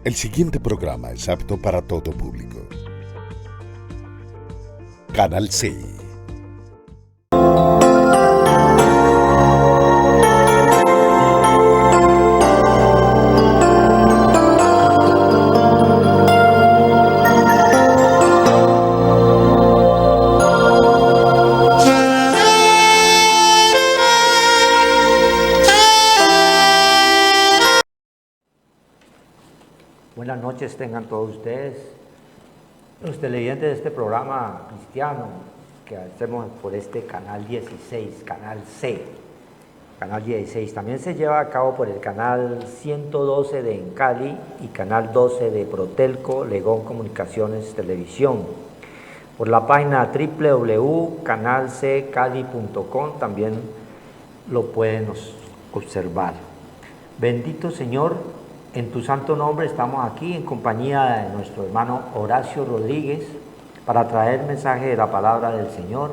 El siguiente programa es apto para todo público. Canal C. Buenas noches tengan todos ustedes, los televidentes de este programa cristiano que hacemos por este canal 16, canal C, canal 16. También se lleva a cabo por el canal 112 de Encali y canal 12 de Protelco, Legón Comunicaciones Televisión. Por la página www.canalccali.com también lo pueden observar. Bendito Señor, en tu santo nombre estamos aquí en compañía de nuestro hermano Horacio Rodríguez para traer mensaje de la palabra del Señor,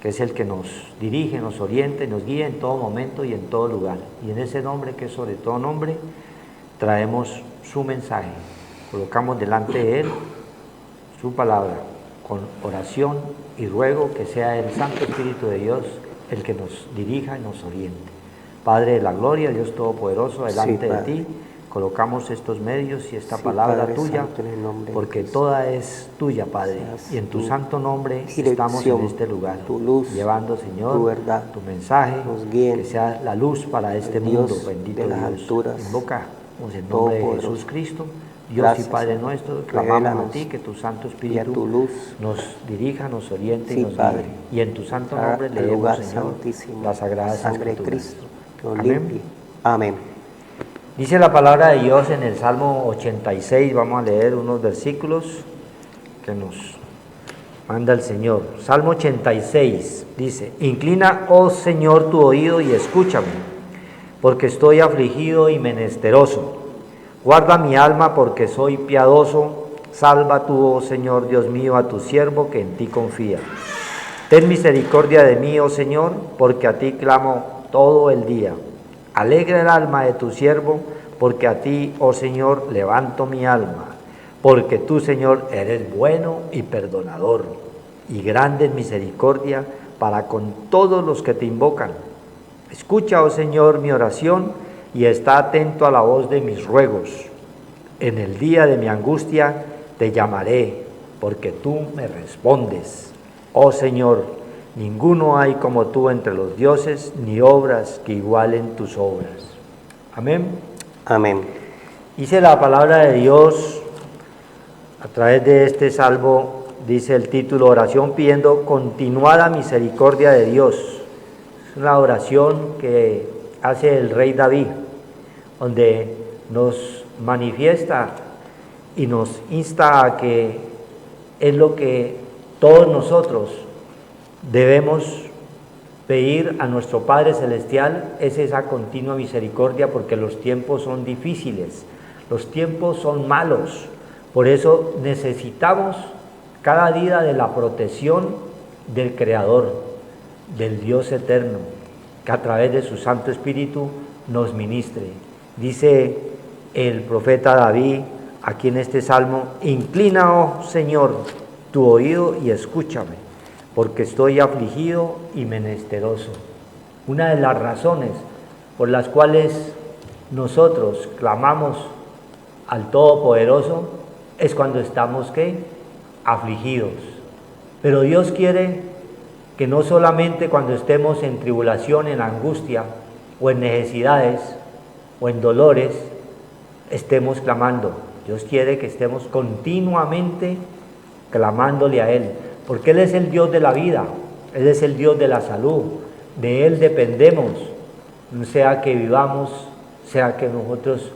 que es el que nos dirige, nos orienta y nos guía en todo momento y en todo lugar. Y en ese nombre, que es sobre todo nombre, traemos su mensaje. Colocamos delante de Él su palabra con oración y ruego que sea el Santo Espíritu de Dios el que nos dirija y nos oriente. Padre de la gloria, Dios Todopoderoso, delante de ti colocamos estos medios y esta palabra Padre tuya, Santo, en el nombre porque de toda es tuya, Padre, y en tu santo nombre estamos en este lugar, tu luz, llevando, Señor, tu verdad, tu mensaje, nos guíen, que sea la luz para este Dios mundo, bendito de las Dios. alturas, Invocamos en nombre de Jesús Cristo, Dios gracias, y Padre Señor. nuestro, clamamos Revélanos a ti que tu Santo y a Espíritu tu luz nos dirija, nos oriente Sí, y nos Padre. guíe. Y en tu santo al nombre leemos, lugar Señor, santísimo, las sagradas sangre de escrituras. Cristo, que nos Amén. limpie. Amén. Dice la palabra de Dios en el Salmo 86, vamos a leer unos versículos que nos manda el Señor. Salmo 86 dice: Inclina, oh Señor, tu oído y escúchame, porque estoy afligido y menesteroso. Guarda mi alma porque soy piadoso. Salva tú, oh Señor Dios mío, a tu siervo que en ti confía. Ten misericordia de mí, oh Señor, porque a ti clamo todo el día. Alegra el alma de tu siervo, porque a ti, oh Señor, levanto mi alma. Porque tú, Señor, eres bueno y perdonador, y grande en misericordia para con todos los que te invocan. Escucha, oh Señor, mi oración, y está atento a la voz de mis ruegos. En el día de mi angustia te llamaré, porque tú me respondes. Oh Señor, ninguno hay como tú entre los dioses, ni obras que igualen tus obras. Amén. Amén. Dice la palabra de Dios a través de este salmo, dice el título, oración pidiendo continuada misericordia de Dios. Es una oración que hace el rey David, donde nos manifiesta y nos insta a que es lo que todos nosotros debemos pedir a nuestro Padre Celestial, es esa continua misericordia, porque los tiempos son difíciles, los tiempos son malos. Por eso necesitamos cada día de la protección del Creador, del Dios eterno, que a través de su Santo Espíritu nos ministre. Dice el profeta David aquí en este salmo: inclina, oh Señor, tu oído y escúchame, porque estoy afligido y menesteroso. Una de las razones por las cuales nosotros clamamos al Todopoderoso es cuando estamos, ¿qué? Afligidos. Pero Dios quiere que no solamente cuando estemos en tribulación, en angustia, o en necesidades, o en dolores, estemos clamando. Dios quiere que estemos continuamente clamándole a Él, porque Él es el Dios de la vida, Él es el Dios de la salud, de Él dependemos, sea que vivamos, sea que nosotros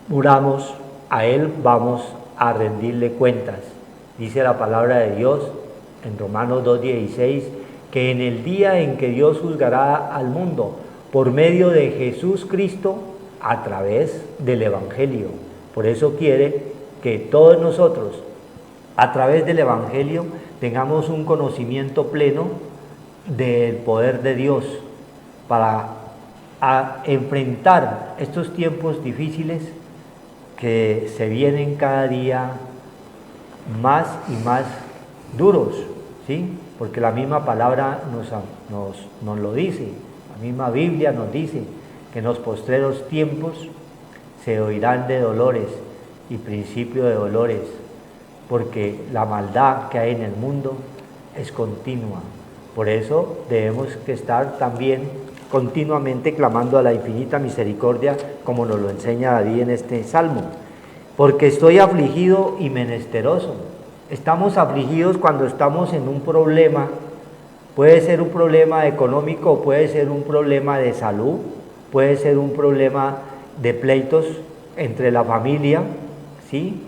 muramos, a Él vamos a rendirle cuentas. Dice la palabra de Dios en Romanos 2:16, que en el día en que Dios juzgará al mundo por medio de Jesús Cristo a través del Evangelio. Por eso quiere que todos nosotros, a través del Evangelio, tengamos un conocimiento pleno del poder de Dios para enfrentar estos tiempos difíciles que se vienen cada día más y más duros, ¿sí? Porque la misma palabra nos lo dice, la misma Biblia nos dice que en los postreros tiempos se oirán de dolores y principio de dolores, porque la maldad que hay en el mundo es continua. Por eso debemos que estar también continuamente clamando a la infinita misericordia, como nos lo enseña David en este salmo. Porque estoy afligido y menesteroso. Estamos afligidos cuando estamos en un problema. Puede ser un problema económico, puede ser un problema de salud, puede ser un problema de pleitos entre la familia, ¿sí?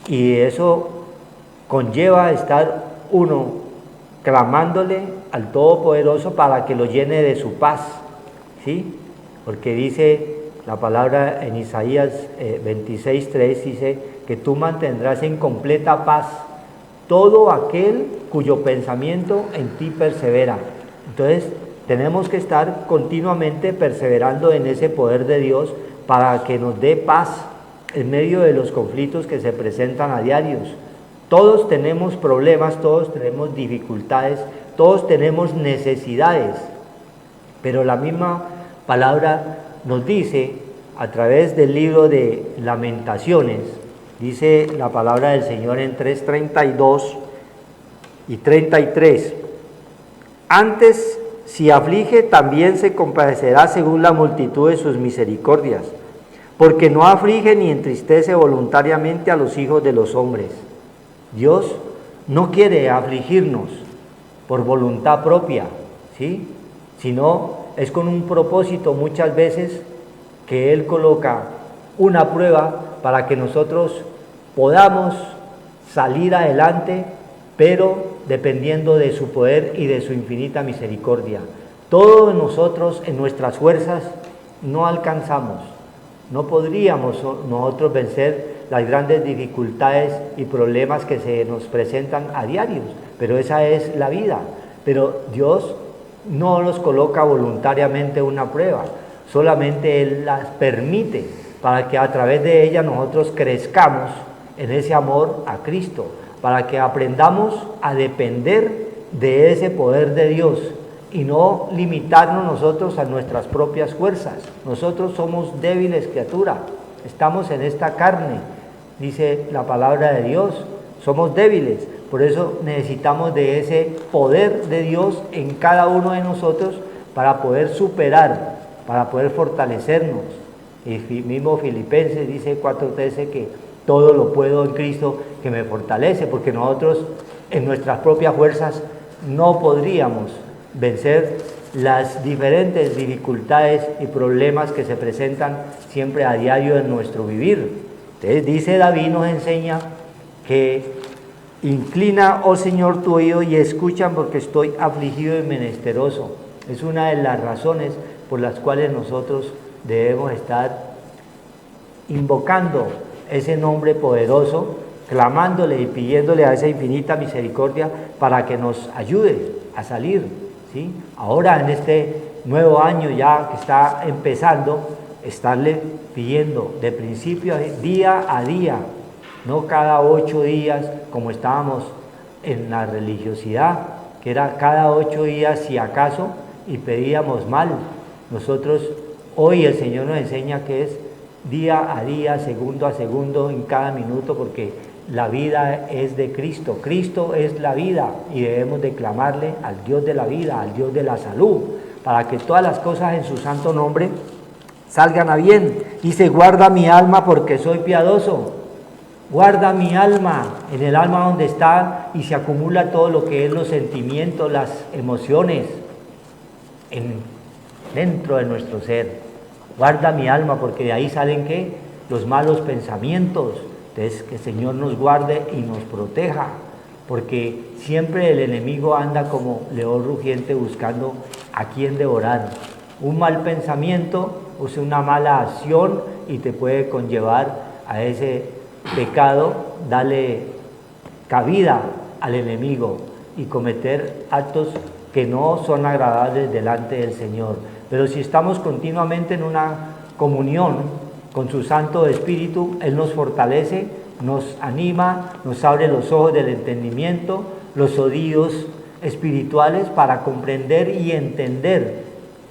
Y eso conlleva estar uno clamándole al Todopoderoso para que lo llene de su paz, ¿sí? Porque dice la palabra en Isaías 26:3, dice que tú mantendrás en completa paz todo aquel cuyo pensamiento en ti persevera. Entonces tenemos que estar continuamente perseverando en ese poder de Dios para que nos dé paz en medio de los conflictos que se presentan a diarios. Todos tenemos problemas, todos tenemos dificultades, todos tenemos necesidades, pero la misma palabra nos dice a través del libro de Lamentaciones, dice la palabra del Señor en 3:32 y 33, antes si aflige también se compadecerá según la multitud de sus misericordias, porque no aflige ni entristece voluntariamente a los hijos de los hombres. Dios no quiere afligirnos por voluntad propia, ¿sí? Sino es con un propósito muchas veces que Él coloca una prueba para que nosotros podamos salir adelante, pero dependiendo de su poder y de su infinita misericordia. Todos nosotros en nuestras fuerzas no alcanzamos, no podríamos nosotros vencer las grandes dificultades y problemas que se nos presentan a diarios, pero esa es la vida. Pero Dios no los coloca voluntariamente una prueba, solamente Él las permite para que a través de ella nosotros crezcamos en ese amor a Cristo, para que aprendamos a depender de ese poder de Dios y no limitarnos nosotros a nuestras propias fuerzas. Nosotros somos débiles criaturas, estamos en esta carne, dice la palabra de Dios, somos débiles, por eso necesitamos de ese poder de Dios en cada uno de nosotros para poder superar, para poder fortalecernos. Y mismo Filipenses dice 4:13 que todo lo puedo en Cristo que me fortalece, porque nosotros en nuestras propias fuerzas no podríamos vencer las diferentes dificultades y problemas que se presentan siempre a diario en nuestro vivir. Entonces dice David, nos enseña que inclina, oh Señor, tu oído y escuchan porque estoy afligido y menesteroso. Es una de las razones por las cuales nosotros debemos estar invocando ese nombre poderoso, clamándole y pidiéndole a esa infinita misericordia para que nos ayude a salir, ¿sí? Ahora en este nuevo año ya que está empezando, estarle pidiendo de principio día a día, no cada 8 días como estábamos en la religiosidad, que era cada 8 días si acaso y pedíamos mal. Nosotros hoy el Señor nos enseña que es día a día, segundo a segundo, en cada minuto, porque la vida es de Cristo. Cristo es la vida y debemos de clamarle al Dios de la vida, al Dios de la salud, para que todas las cosas en su santo nombre salgan a bien. Dice, guarda mi alma porque soy piadoso. Guarda mi alma, en el alma donde está y se acumula todo lo que es los sentimientos, las emociones, dentro de nuestro ser. Guarda mi alma porque de ahí salen ¿qué? Los malos pensamientos. Entonces que el Señor nos guarde y nos proteja, porque siempre el enemigo anda como león rugiente buscando a quien devorar. Un mal pensamiento, o sea, una mala acción y te puede conllevar a ese pecado, darle cabida al enemigo y cometer actos que no son agradables delante del Señor. Pero si estamos continuamente en una comunión con su Santo Espíritu, Él nos fortalece, nos anima, nos abre los ojos del entendimiento, los oídos espirituales para comprender y entender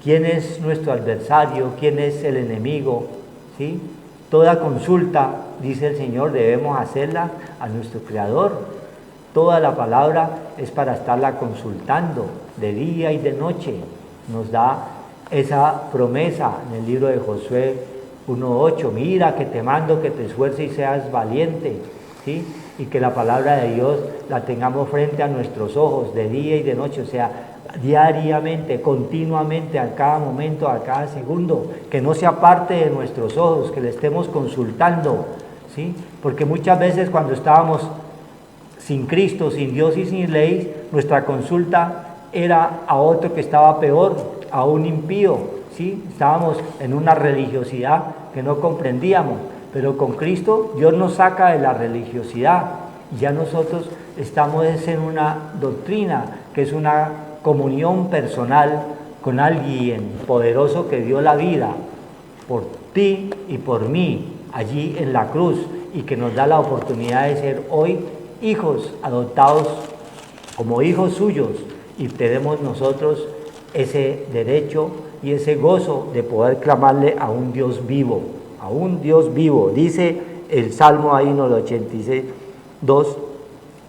quién es nuestro adversario, quién es el enemigo, ¿sí? Toda consulta, dice el Señor, debemos hacerla a nuestro Creador. Toda la palabra es para estarla consultando de día y de noche. Nos da esa promesa en el libro de Josué 1:8. Mira que te mando que te esfuerces y seas valiente, ¿sí? Y que la palabra de Dios la tengamos frente a nuestros ojos de día y de noche, o sea, diariamente, continuamente, a cada momento, a cada segundo, que no sea parte de nuestros ojos, que le estemos consultando, ¿sí? Porque muchas veces cuando estábamos sin Cristo, sin Dios y sin ley, nuestra consulta era a otro que estaba peor, a un impío, ¿sí? Estábamos en una religiosidad que no comprendíamos, pero con Cristo Dios nos saca de la religiosidad y ya nosotros estamos en una doctrina que es una comunión personal con alguien poderoso que dio la vida por ti y por mí allí en la cruz y que nos da la oportunidad de ser hoy hijos adoptados como hijos suyos y tenemos nosotros ese derecho y ese gozo de poder clamarle a un Dios vivo, a un Dios vivo. Dice el Salmo ahí en el 86:2,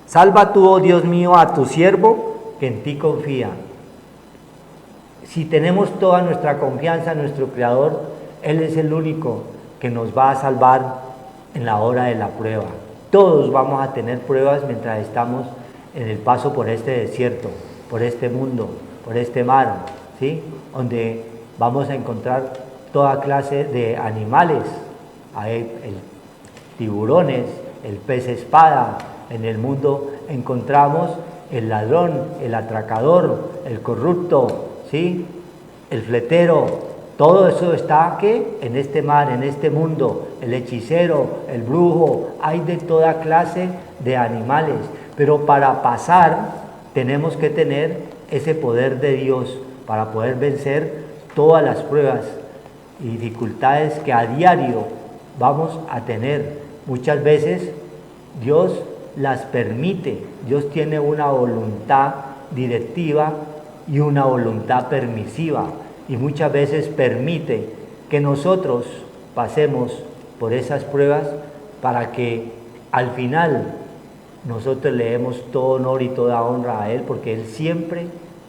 salva tú, oh Dios mío, a tu siervo que en ti confía. Si tenemos toda nuestra confianza en nuestro Creador, Él es el único que nos va a salvar en la hora de la prueba. Todos vamos a tener pruebas mientras estamos en el paso por este desierto, por este mundo, por este mar, ¿sí? Donde vamos a encontrar toda clase de animales, hay tiburones, el pez espada. En el mundo encontramos el ladrón, el atracador, el corrupto, ¿sí? El fletero. Todo eso está aquí en este mar, en este mundo. El hechicero, el brujo, hay de toda clase de animales. Pero para pasar tenemos que tener ese poder de Dios para poder vencer todas las pruebas y dificultades que a diario vamos a tener. Muchas veces Dios las permite. Dios tiene una voluntad directiva y una voluntad permisiva. Y muchas veces permite que nosotros pasemos por esas pruebas para que al final nosotros le demos todo honor y toda honra a Él, porque Él siempre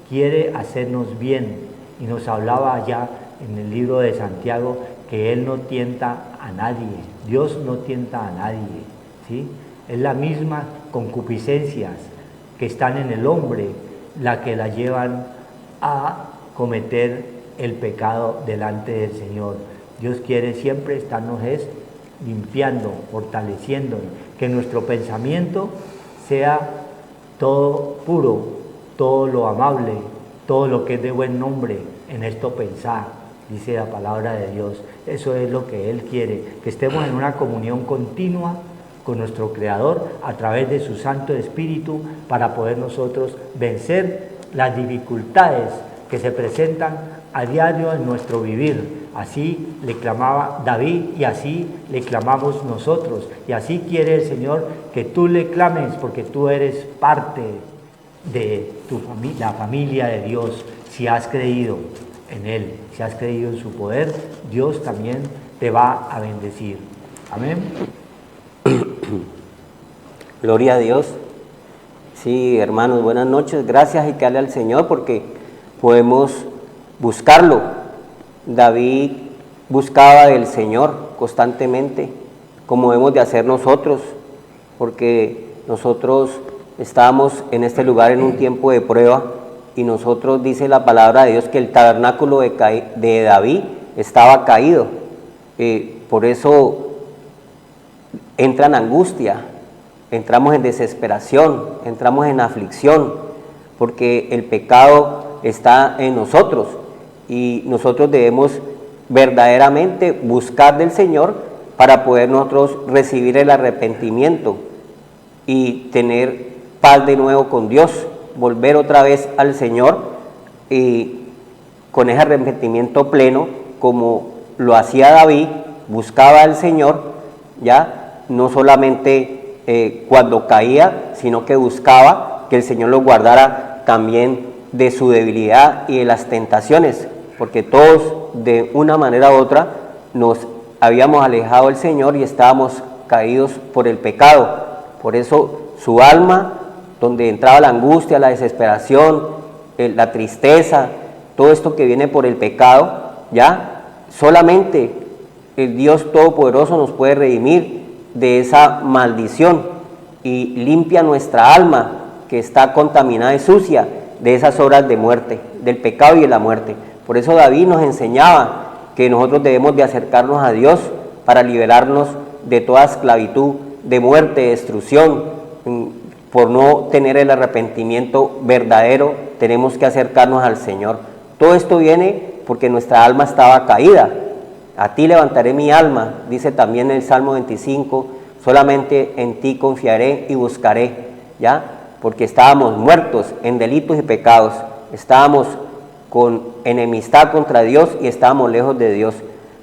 quiere hacernos bien. Y nos hablaba allá en el libro de Santiago que Él no tienta a nadie, Dios no tienta a nadie, ¿sí? Es la misma concupiscencias que están en el hombre la que la llevan a cometer el pecado delante del Señor. Dios quiere siempre estarnos limpiando, fortaleciendo, que nuestro pensamiento sea todo puro, todo lo amable, todo lo que es de buen nombre, en esto pensar, dice la palabra de Dios. Eso es lo que Él quiere, que estemos en una comunión continua con nuestro Creador a través de su Santo Espíritu para poder nosotros vencer las dificultades que se presentan a diario en nuestro vivir. Así le clamaba David y así le clamamos nosotros. Y así quiere el Señor que tú le clames, porque tú eres parte de la familia de Dios. Si has creído en Él, si has creído en su poder, Dios también te va a bendecir. Amén. Gloria a Dios. Sí, hermanos, buenas noches. Gracias y que darle al Señor porque podemos buscarlo. David buscaba del Señor constantemente, como debemos de hacer nosotros, porque nosotros estábamos en este lugar en un tiempo de prueba y nosotros, dice la palabra de Dios, que el tabernáculo de David estaba caído. Por eso entra en angustia, entramos en desesperación, entramos en aflicción, porque el pecado está en nosotros y nosotros debemos verdaderamente buscar del Señor para poder nosotros recibir el arrepentimiento y tener paz de nuevo con Dios, volver otra vez al Señor y con ese arrepentimiento pleno como lo hacía David buscaba al Señor, ya, no solamente cuando caía, sino que buscaba que el Señor lo guardara también de su debilidad y de las tentaciones, porque todos de una manera u otra nos habíamos alejado del Señor y estábamos caídos por el pecado. Por eso su alma, donde entraba la angustia, la desesperación, la tristeza, todo esto que viene por el pecado, ya solamente el Dios Todopoderoso nos puede redimir de esa maldición y limpia nuestra alma que está contaminada y sucia de esas obras de muerte, del pecado y de la muerte. Por eso David nos enseñaba que nosotros debemos de acercarnos a Dios para liberarnos de toda esclavitud, de muerte, de destrucción. Por no tener el arrepentimiento verdadero, tenemos que acercarnos al Señor. Todo esto viene porque nuestra alma estaba caída. A ti levantaré mi alma, dice también el Salmo 25, solamente en ti confiaré y buscaré, ¿ya? Porque estábamos muertos en delitos y pecados, estábamos con enemistad contra Dios y estábamos lejos de Dios.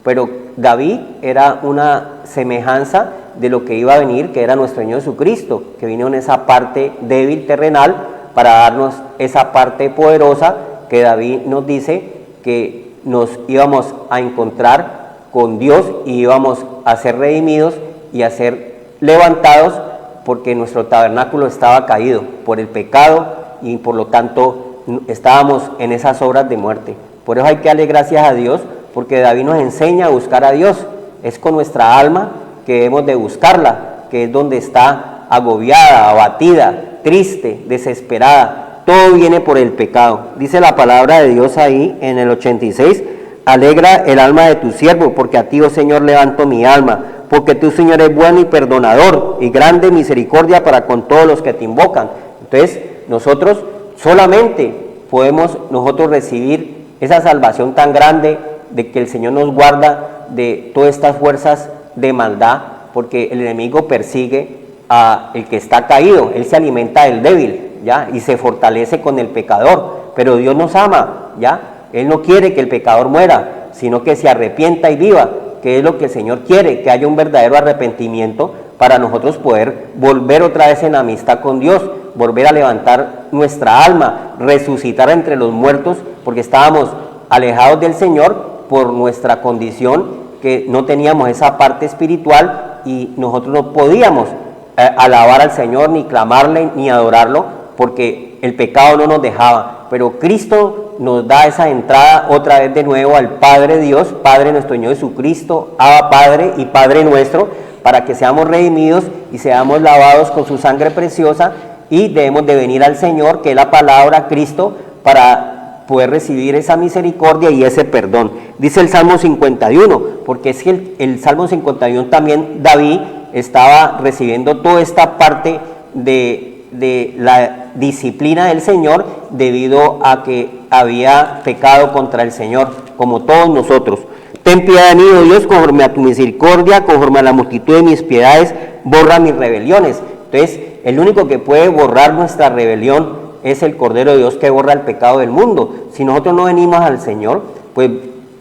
Pero David era una semejanza de lo que iba a venir, que era nuestro Señor Jesucristo, que vino en esa parte débil terrenal para darnos esa parte poderosa que David nos dice que nos íbamos a encontrar con Dios y íbamos a ser redimidos y a ser levantados, porque nuestro tabernáculo estaba caído por el pecado y por lo tanto estábamos en esas obras de muerte. Por eso hay que darle gracias a Dios, porque David nos enseña a buscar a Dios. Es con nuestra alma que debemos de buscarla, que es donde está agobiada, abatida, triste, desesperada. Todo viene por el pecado. Dice la palabra de Dios ahí en el 86, alegra el alma de tu siervo, porque a ti, oh Señor, levanto mi alma, porque tú, Señor, eres bueno y perdonador, y grande misericordia para con todos los que te invocan. Entonces, nosotros solamente podemos nosotros recibir esa salvación tan grande de que el Señor nos guarda de todas estas fuerzas de maldad, porque el enemigo persigue a el que está caído, él se alimenta del débil, ¿ya? Y se fortalece con el pecador, pero Dios nos ama, ¿ya? Él no quiere que el pecador muera, sino que se arrepienta y viva, que es lo que el Señor quiere, que haya un verdadero arrepentimiento para nosotros poder volver otra vez en amistad con Dios, volver a levantar nuestra alma, resucitar entre los muertos, porque estábamos alejados del Señor por nuestra condición, que no teníamos esa parte espiritual y nosotros no podíamos alabar al Señor, ni clamarle, ni adorarlo, porque el pecado no nos dejaba. Pero Cristo nos da esa entrada otra vez de nuevo al Padre Dios, Padre nuestro Señor Jesucristo, Abba Padre y Padre nuestro, para que seamos redimidos y seamos lavados con su sangre preciosa, y debemos de venir al Señor, que es la palabra Cristo, para poder recibir esa misericordia y ese perdón. Dice el Salmo 51, porque es que el Salmo 51 también David estaba recibiendo toda esta parte de la disciplina del Señor, debido a que había pecado contra el Señor, como todos nosotros. Ten piedad de mí, oh Dios, conforme a tu misericordia, conforme a la multitud de mis piedades, borra mis rebeliones. Entonces, el único que puede borrar nuestra rebelión es el Cordero de Dios, que borra el pecado del mundo. Si nosotros no venimos al Señor, pues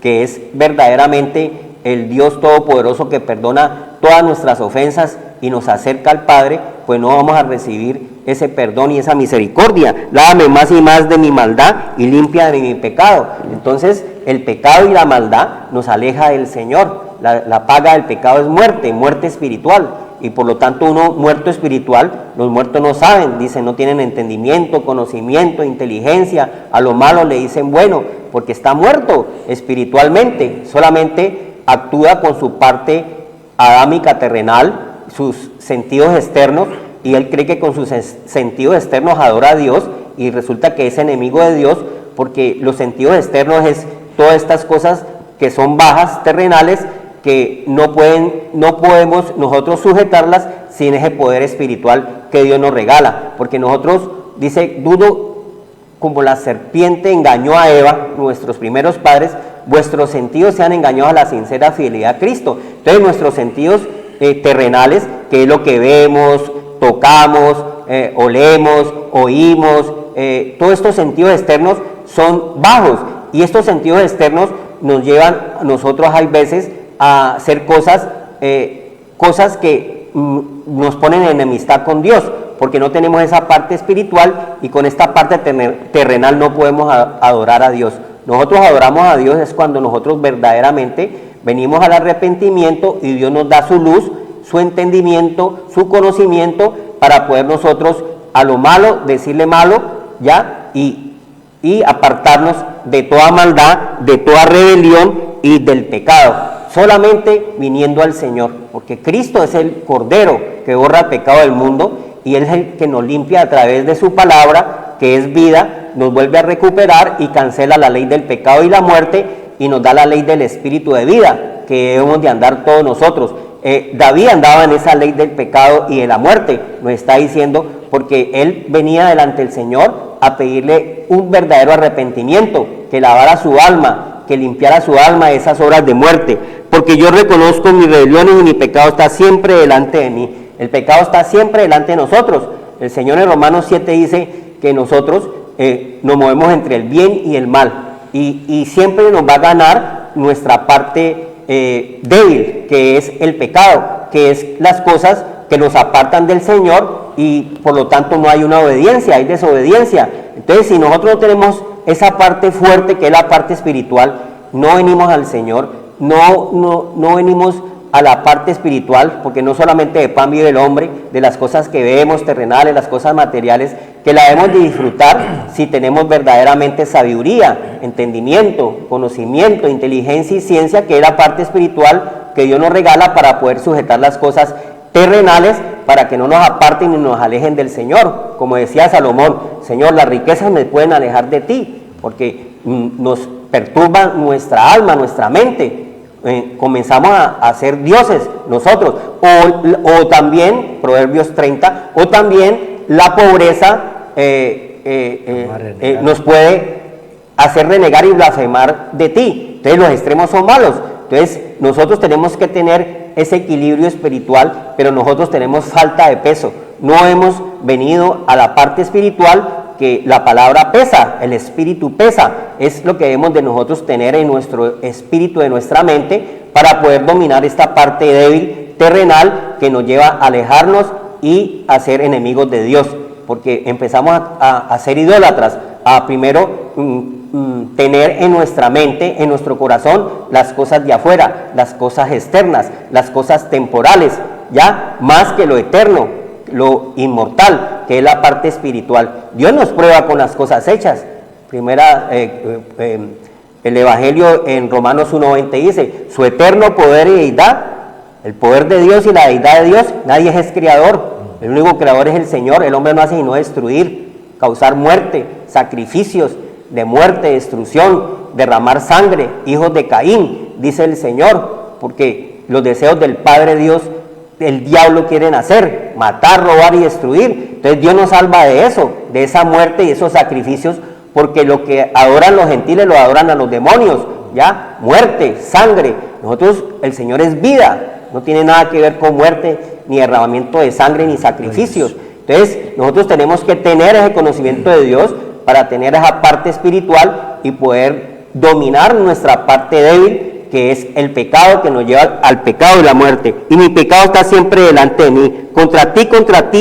que es verdaderamente el Dios Todopoderoso que perdona todas nuestras ofensas y nos acerca al Padre, pues no vamos a recibir ese perdón y esa misericordia. Lávame más y más de mi maldad y limpia de mi pecado. Entonces, el pecado y la maldad nos aleja del Señor. La paga del pecado es muerte, muerte espiritual. Y por lo tanto, uno muerto espiritual, los muertos no saben, dicen, no tienen entendimiento, conocimiento, inteligencia. A lo malo le dicen bueno, porque está muerto espiritualmente. Solamente actúa con su parte adámica terrenal, sus sentidos externos, y él cree que con sus sentidos externos adora a Dios, y resulta que es enemigo de Dios, porque los sentidos externos es todas estas cosas que son bajas, terrenales, que no podemos nosotros sujetarlas sin ese poder espiritual que Dios nos regala, porque nosotros, dice, dudo como la serpiente engañó a Eva, nuestros primeros padres, vuestros sentidos se han engañado a la sincera fidelidad a Cristo. Entonces nuestros sentidos terrenales, que es lo que vemos, tocamos, olemos, oímos, todos estos sentidos externos son bajos, y estos sentidos externos nos llevan a nosotros, hay veces, a hacer cosas que nos ponen en enemistad con Dios, porque no tenemos esa parte espiritual y con esta parte terrenal no podemos adorar a Dios. Nosotros adoramos a Dios es cuando nosotros verdaderamente venimos al arrepentimiento y Dios nos da su luz, su entendimiento, su conocimiento para poder nosotros a lo malo decirle malo, ¿ya? Y apartarnos de toda maldad, de toda rebelión y del pecado, solamente viniendo al Señor, porque Cristo es el Cordero que borra el pecado del mundo y Él es el que nos limpia a través de su palabra, que es vida, nos vuelve a recuperar y cancela la ley del pecado y la muerte y nos da la ley del espíritu de vida, que debemos de andar todos nosotros. David andaba en esa ley del pecado y de la muerte, nos está diciendo, porque él venía delante del Señor a pedirle un verdadero arrepentimiento, que lavara su alma, que limpiara su alma de esas obras de muerte, porque yo reconozco mis rebeliones y mi pecado está siempre delante de mí. El pecado está siempre delante de nosotros. El Señor en Romanos 7 dice que nosotros nos movemos entre el bien y el mal, y siempre nos va a ganar nuestra parte débil, que es el pecado, que es las cosas que nos apartan del Señor y por lo tanto no hay una obediencia, hay desobediencia. Entonces, si nosotros no tenemos esa parte fuerte que es la parte espiritual, no venimos al Señor, no venimos a la parte espiritual, porque no solamente de pan vive el hombre, de las cosas que vemos terrenales, las cosas materiales, que la debemos de disfrutar si tenemos verdaderamente sabiduría, entendimiento, conocimiento, inteligencia y ciencia, que es la parte espiritual que Dios nos regala para poder sujetar las cosas terrenales, para que no nos aparten ni nos alejen del Señor. Como decía Salomón, Señor, las riquezas me pueden alejar de ti, porque nos perturban nuestra alma, nuestra mente. Comenzamos a ser dioses nosotros, o también, Proverbios 30, o también la pobreza nos puede hacer renegar y blasfemar de ti. Entonces los extremos son malos. Entonces nosotros tenemos que tener ese equilibrio espiritual, pero nosotros tenemos falta de peso. No hemos venido a la parte espiritual, que la palabra pesa, el espíritu pesa, es lo que debemos de nosotros tener en nuestro espíritu, de nuestra mente, para poder dominar esta parte débil, terrenal, que nos lleva a alejarnos y a ser enemigos de Dios, porque empezamos a ser idólatras, a primero tener en nuestra mente, en nuestro corazón, las cosas de afuera, las cosas externas, las cosas temporales, ya más que lo eterno, lo inmortal, que es la parte espiritual. Dios nos prueba con las cosas hechas. El Evangelio en Romanos 1:20 dice, su eterno poder y deidad, el poder de Dios y la deidad de Dios, nadie es creador, el único creador es el Señor. El hombre no hace sino destruir, causar muerte, sacrificios de muerte, destrucción, derramar sangre, hijos de Caín, dice el Señor, porque los deseos del Padre Dios, el diablo quieren hacer, matar, robar y destruir. Entonces Dios nos salva de eso, de esa muerte y esos sacrificios, porque lo que adoran los gentiles lo adoran a los demonios, ¿ya? Muerte, sangre. Nosotros, el Señor es vida, no tiene nada que ver con muerte, ni derramamiento de sangre, ni sacrificios. Entonces nosotros tenemos que tener ese conocimiento de Dios para tener esa parte espiritual y poder dominar nuestra parte débil, que es el pecado, que nos lleva al pecado y la muerte. Y mi pecado está siempre delante de mí. Contra ti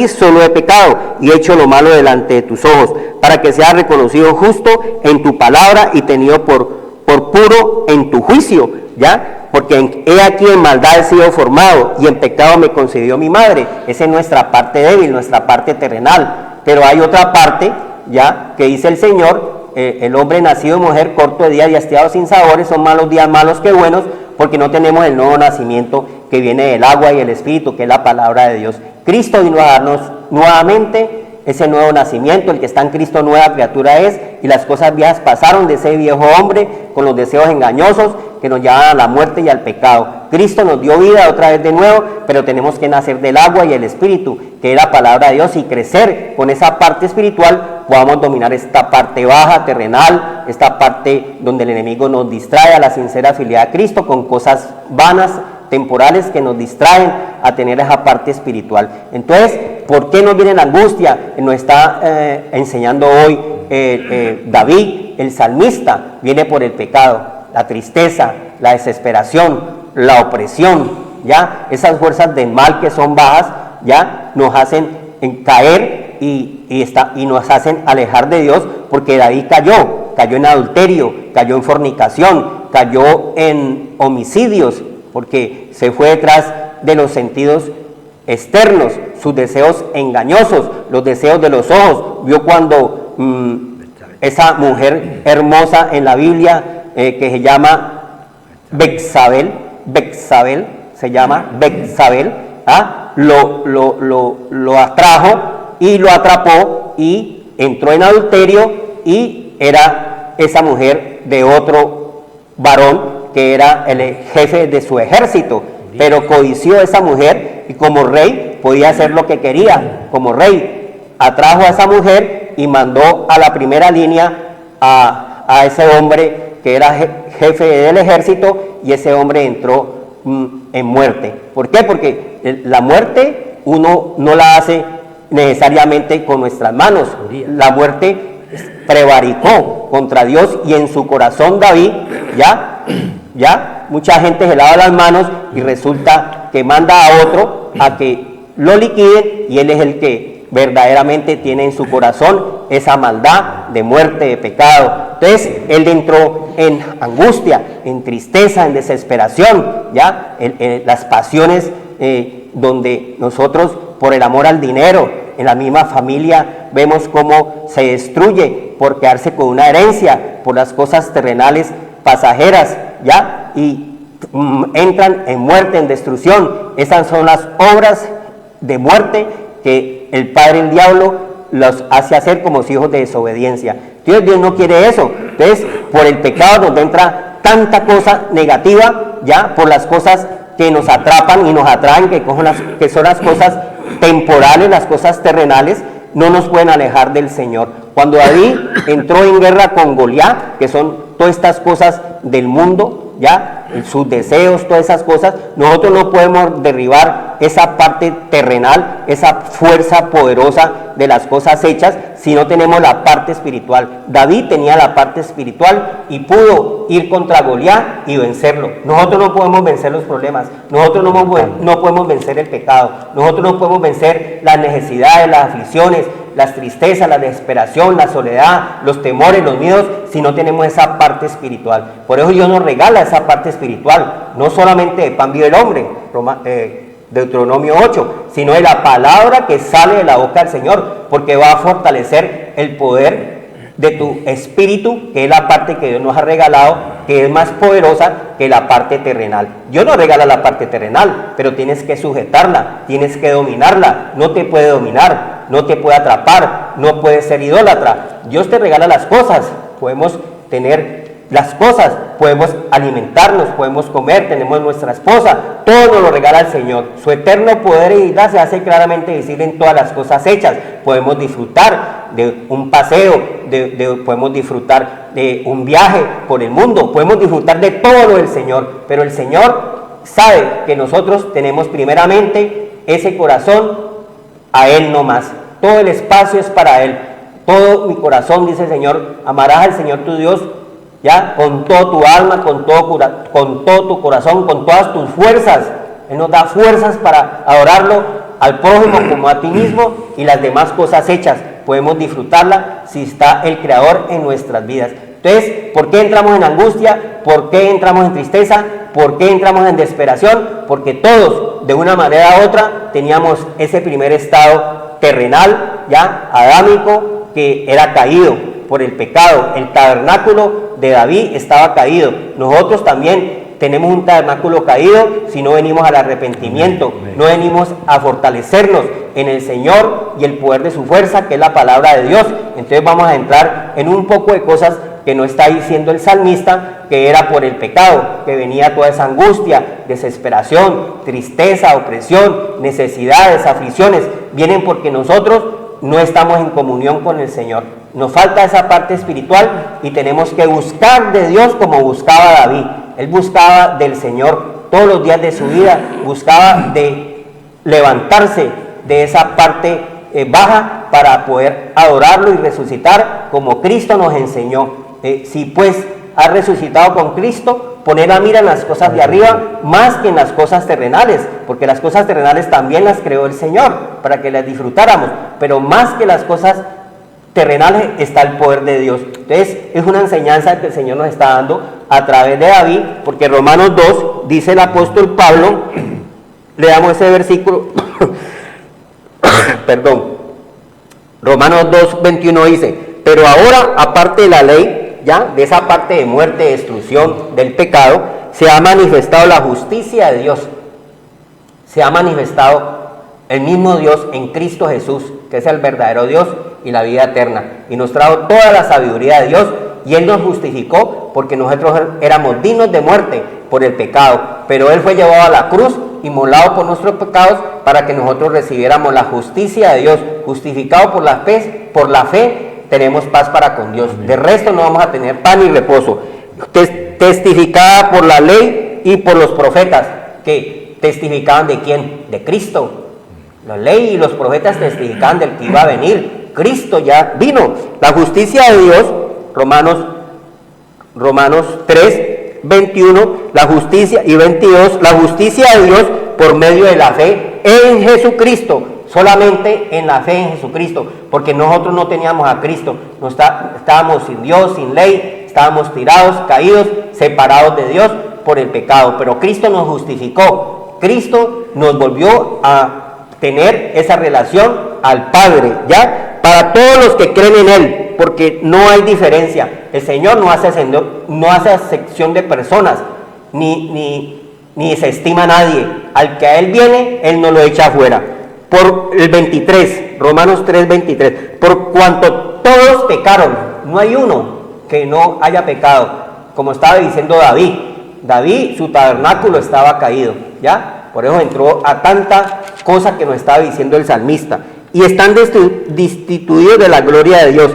solo he pecado y he hecho lo malo delante de tus ojos, para que seas reconocido justo en tu palabra y tenido por puro en tu juicio, ¿ya? Porque he aquí en maldad he sido formado y en pecado me concibió mi madre. Esa es nuestra parte débil, nuestra parte terrenal. Pero hay otra parte, ¿ya? Que dice el Señor, el hombre nacido de mujer, corto de día y hastiado sin sabores, son malos días malos que buenos, porque no tenemos el nuevo nacimiento que viene del agua y el espíritu, que es la palabra de Dios. Cristo vino a darnos nuevamente ese nuevo nacimiento. El que está en Cristo nueva criatura es, y las cosas viejas pasaron de ese viejo hombre con los deseos engañosos que nos llevan a la muerte y al pecado. Cristo nos dio vida otra vez de nuevo, pero tenemos que nacer del agua y el espíritu, que es la palabra de Dios, y crecer con esa parte espiritual. Podamos dominar esta parte baja, terrenal, esta parte donde el enemigo nos distrae a la sincera fidelidad a Cristo con cosas vanas, temporales, que nos distraen a tener esa parte espiritual. Entonces, ¿por qué nos viene la angustia? Nos está enseñando hoy David, el salmista, viene por el pecado, la tristeza, la desesperación, la opresión, ¿ya? Esas fuerzas del mal que son bajas, ¿ya? Nos hacen caer y nos hacen alejar de Dios, porque David cayó en adulterio, cayó en fornicación, cayó en homicidios, porque se fue detrás de los sentidos externos, sus deseos engañosos, los deseos de los ojos. Vio cuando esa mujer hermosa en la Biblia que se llama Betsabé, lo atrajo y lo atrapó y entró en adulterio, y era esa mujer de otro varón que era el jefe de su ejército, pero codició a esa mujer y como rey podía hacer lo que quería. Como rey atrajo a esa mujer y mandó a la primera línea a ese hombre que era jefe del ejército, y ese hombre entró en muerte. ¿Por qué? Porque la muerte uno no la hace necesariamente con nuestras manos. La muerte prevaricó contra Dios, y en su corazón David, ya mucha gente se lava las manos y resulta que manda a otro a que lo liquide, y él es el que verdaderamente tiene en su corazón esa maldad de muerte, de pecado. Entonces él entró en angustia, en tristeza, en desesperación, ya las pasiones donde nosotros, por el amor al dinero, en la misma familia vemos cómo se destruye por quedarse con una herencia, por las cosas terrenales pasajeras, ya, y entran en muerte, en destrucción. Esas son las obras de muerte que el padre, el diablo, los hace hacer como hijos de desobediencia. Dios no quiere eso. Entonces, por el pecado donde entra tanta cosa negativa, ya, por las cosas que nos atrapan y nos atraen, que son las cosas temporales, las cosas terrenales, no nos pueden alejar del Señor. Cuando David entró en guerra con Goliat, que son todas estas cosas del mundo, ya, sus deseos, todas esas cosas, nosotros no podemos derribar esa parte terrenal, esa fuerza poderosa de las cosas hechas, si no tenemos la parte espiritual. David tenía la parte espiritual y pudo ir contra Goliat y vencerlo. Nosotros no podemos vencer los problemas, nosotros no podemos vencer el pecado, nosotros no podemos vencer las necesidades, las aflicciones, las tristezas, la desesperación, la soledad, los temores, los miedos, si no tenemos esa parte espiritual. Por eso Dios nos regala esa parte espiritual, no solamente de pan vive el hombre, Deuteronomio 8, sino de la palabra que sale de la boca del Señor, porque va a fortalecer el poder de tu espíritu, que es la parte que Dios nos ha regalado, que es más poderosa que la parte terrenal. Dios nos regala la parte terrenal, pero tienes que sujetarla, tienes que dominarla. No te puede dominar, no te puede atrapar, no puedes ser idólatra. Dios te regala las cosas, podemos tener las cosas, podemos alimentarnos, podemos comer, tenemos nuestra esposa, todo nos lo regala el Señor. Su eterno poder y deidad se hace claramente visible en todas las cosas hechas. Podemos disfrutar de un paseo, podemos disfrutar de un viaje por el mundo, podemos disfrutar de todo lo del Señor, pero el Señor sabe que nosotros tenemos primeramente ese corazón a Él no más. Todo el espacio es para Él. Todo mi corazón, dice el Señor, amarás al Señor tu Dios, ya, con todo tu alma, con todo tu corazón, con todas tus fuerzas. Él nos da fuerzas para adorarlo al prójimo como a ti mismo, y las demás cosas hechas podemos disfrutarla si está el Creador en nuestras vidas. Entonces, ¿por qué entramos en angustia? ¿Por qué entramos en tristeza? ¿Por qué entramos en desesperación? Porque todos, de una manera u otra, teníamos ese primer estado terrenal, ya, adámico, que era caído por el pecado. El tabernáculo de David estaba caído. Nosotros también tenemos un tabernáculo caído si no venimos al arrepentimiento, no venimos a fortalecernos en el Señor y el poder de su fuerza, que es la palabra de Dios. Entonces vamos a entrar en un poco de cosas que no está diciendo el salmista, que era por el pecado, que venía toda esa angustia, desesperación, tristeza, opresión, necesidades, aflicciones, vienen porque nosotros no estamos en comunión con el Señor. Nos falta esa parte espiritual y tenemos que buscar de Dios como buscaba David. Él buscaba del Señor todos los días de su vida, buscaba de levantarse de esa parte baja para poder adorarlo y resucitar como Cristo nos enseñó. Si pues has resucitado con Cristo, poner la mira en las cosas de arriba más que en las cosas terrenales, porque las cosas terrenales también las creó el Señor para que las disfrutáramos, pero más que las cosas terrenales está el poder de Dios. Entonces es una enseñanza que el Señor nos está dando a través de David, porque Romanos 2 dice el apóstol Pablo, leamos ese versículo, perdón, Romanos 2, 21 dice, pero ahora aparte de la ley, ya, de esa parte de muerte, destrucción, del pecado, se ha manifestado la justicia de Dios. Se ha manifestado el mismo Dios en Cristo Jesús, que es el verdadero Dios y la vida eterna. Y nos trajo toda la sabiduría de Dios, y Él nos justificó porque nosotros éramos dignos de muerte por el pecado. Pero Él fue llevado a la cruz, inmolado por nuestros pecados, para que nosotros recibiéramos la justicia de Dios. Justificado por la fe, tenemos paz para con Dios. De resto no vamos a tener paz ni reposo. Testificada por la ley y por los profetas, que testificaban ¿de quién? De Cristo. La ley y los profetas testificaban del que iba a venir. Cristo ya vino. La justicia de Dios, Romanos 3, 21, la justicia, y 22, la justicia de Dios por medio de la fe en Jesucristo. Solamente en la fe en Jesucristo, porque nosotros no teníamos a Cristo, estábamos sin Dios, sin ley, estábamos tirados, caídos, separados de Dios por el pecado, pero Cristo nos justificó, Cristo nos volvió a tener esa relación al Padre, ¿ya? Para todos los que creen en Él, porque no hay diferencia, el Señor no hace acepción de personas, ni se estima a nadie, al que a Él viene, Él no lo echa afuera. Por el 23, Romanos 3, 23, por cuanto todos pecaron, no hay uno que no haya pecado, como estaba diciendo David, su tabernáculo estaba caído, ¿ya? Por eso entró a tanta cosa que nos estaba diciendo el salmista, y están destituidos de la gloria de Dios.